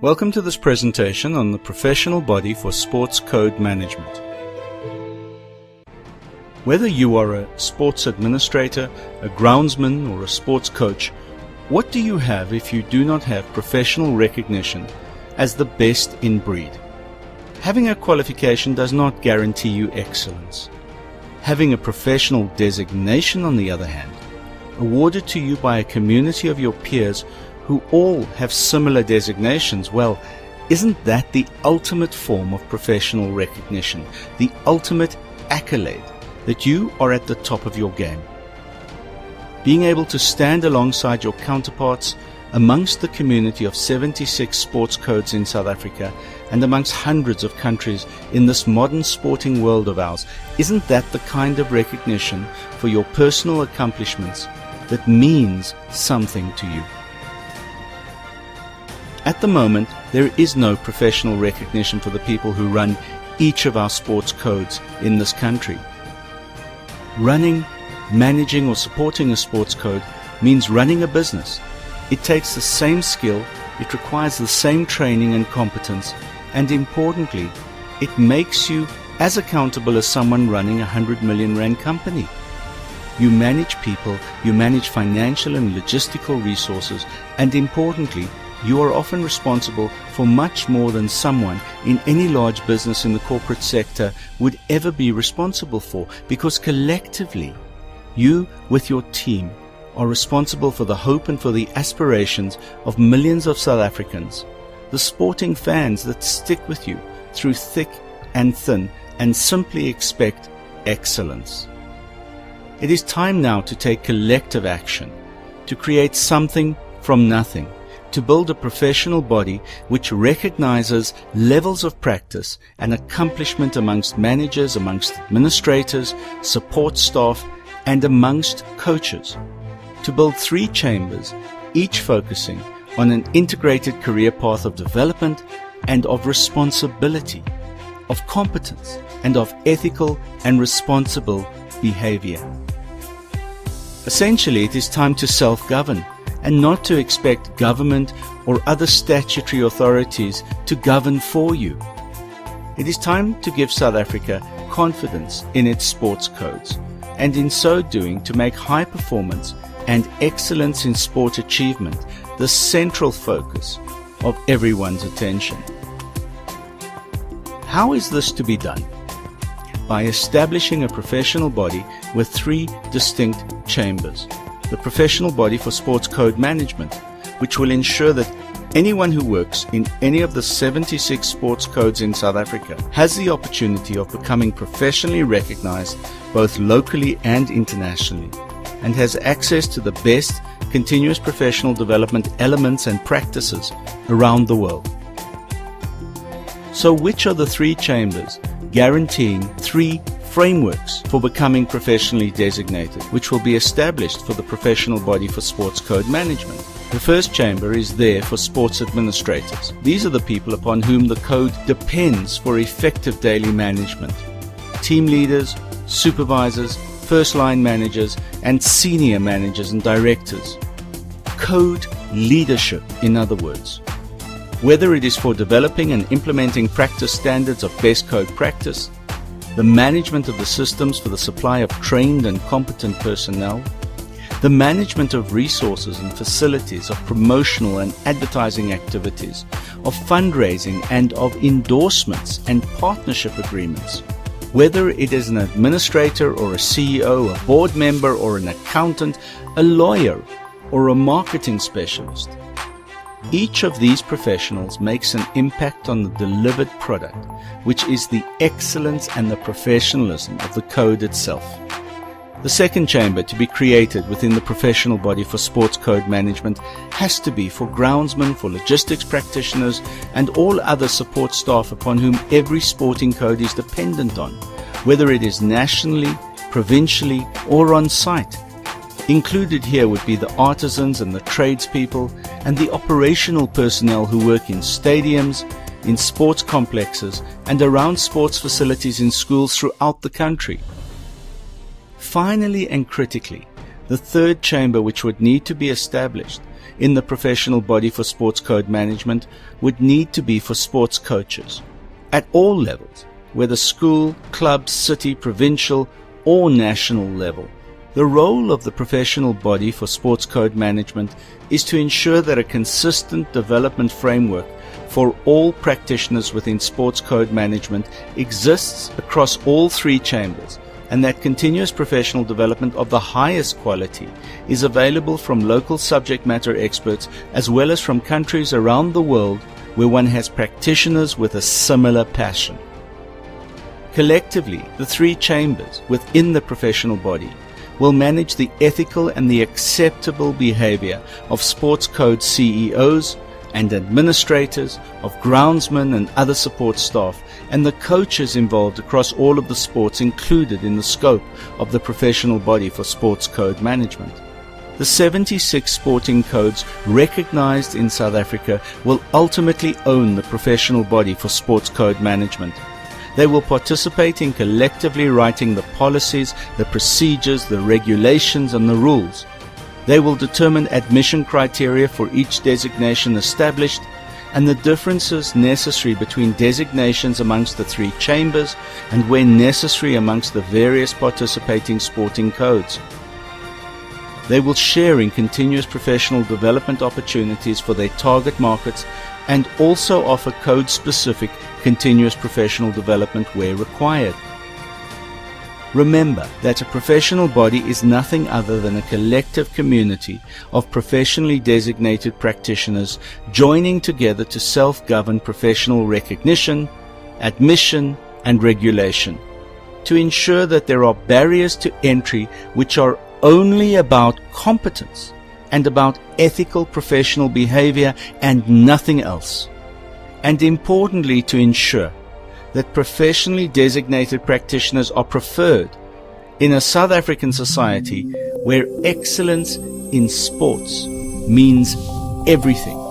Welcome to this presentation on the professional body for sports code management. Whether you are a sports administrator, a groundsman, or a sports coach, what do you have if you do not have professional recognition as the best in breed? Having a qualification does not guarantee you excellence. Having a professional designation, on the other hand, awarded to you by a community of your peers who all have similar designations, well, isn't that the ultimate form of professional recognition, the ultimate accolade that you are at the top of your game? Being able to stand alongside your counterparts amongst the community of 76 sports codes in South Africa and amongst hundreds of countries in this modern sporting world of ours, isn't that the kind of recognition for your personal accomplishments that means something to you? At the moment, there is no professional recognition for the people who run each of our sports codes in this country. Running, managing or supporting a sports code means running a business. It takes the same skill, it requires the same training and competence, and importantly, it makes you as accountable as someone running a 100 million rand company. You manage people, you manage financial and logistical resources, and importantly, you are often responsible for much more than someone in any large business in the corporate sector would ever be responsible for, because collectively, you with your team are responsible for the hope and for the aspirations of millions of South Africans, the sporting fans that stick with you through thick and thin and simply expect excellence. It is time now to take collective action, to create something from nothing, to build a professional body which recognizes levels of practice and accomplishment amongst managers, amongst administrators, support staff, and amongst coaches. To build 3 chambers, each focusing on an integrated career path of development and of responsibility, of competence, and of ethical and responsible behavior. Essentially, it is time to self-govern and not to expect government or other statutory authorities to govern for you. It is time to give South Africa confidence in its sports codes, and in so doing to make high performance and excellence in sport achievement the central focus of everyone's attention. How is this to be done? By establishing a professional body with 3 distinct chambers. The professional body for sports code management, which will ensure that anyone who works in any of the 76 sports codes in South Africa has the opportunity of becoming professionally recognized both locally and internationally, and has access to the best continuous professional development elements and practices around the world. So which are the 3 chambers guaranteeing 3 frameworks for becoming professionally designated, which will be established for the professional body for sports code management? The first chamber is there for sports administrators. These are the people upon whom the code depends for effective daily management. Team leaders, supervisors, first-line managers, and senior managers and directors. Code leadership, in other words. Whether it is for developing and implementing practice standards of best code practice, the management of the systems for the supply of trained and competent personnel, the management of resources and facilities, of promotional and advertising activities, of fundraising and of endorsements and partnership agreements. Whether it is an administrator or a CEO, a board member or an accountant, a lawyer or a marketing specialist. Each of these professionals makes an impact on the delivered product, which is the excellence and the professionalism of the code itself. The second chamber to be created within the professional body for sports code management has to be for groundsmen, for logistics practitioners, and all other support staff upon whom every sporting code is dependent on, whether it is nationally, provincially, or on site. Included here would be the artisans and the tradespeople and the operational personnel who work in stadiums, in sports complexes, and around sports facilities in schools throughout the country. Finally and critically, the third chamber which would need to be established in the professional body for sports code management would need to be for sports coaches at all levels, whether school, club, city, provincial, or national level. The role of the professional body for sports code management is to ensure that a consistent development framework for all practitioners within sports code management exists across all three chambers, and that continuous professional development of the highest quality is available from local subject matter experts as well as from countries around the world where one has practitioners with a similar passion. Collectively, the three chambers within the professional body will manage the ethical and the acceptable behavior of sports code CEOs and administrators, of groundsmen and other support staff, and the coaches involved across all of the sports included in the scope of the professional body for sports code management. The 76 sporting codes recognized in South Africa will ultimately own the professional body for sports code management. They will participate in collectively writing the policies, the procedures, the regulations, and the rules. They will determine admission criteria for each designation established and the differences necessary between designations amongst the three chambers and when necessary amongst the various participating sporting codes. They will share in continuous professional development opportunities for their target markets and also offer code-specific continuous professional development where required. Remember that a professional body is nothing other than a collective community of professionally designated practitioners joining together to self-govern professional recognition, admission, and regulation, to ensure that there are barriers to entry which are only about competence and about ethical professional behavior and nothing else. And importantly, to ensure that professionally designated practitioners are preferred in a South African society where excellence in sports means everything.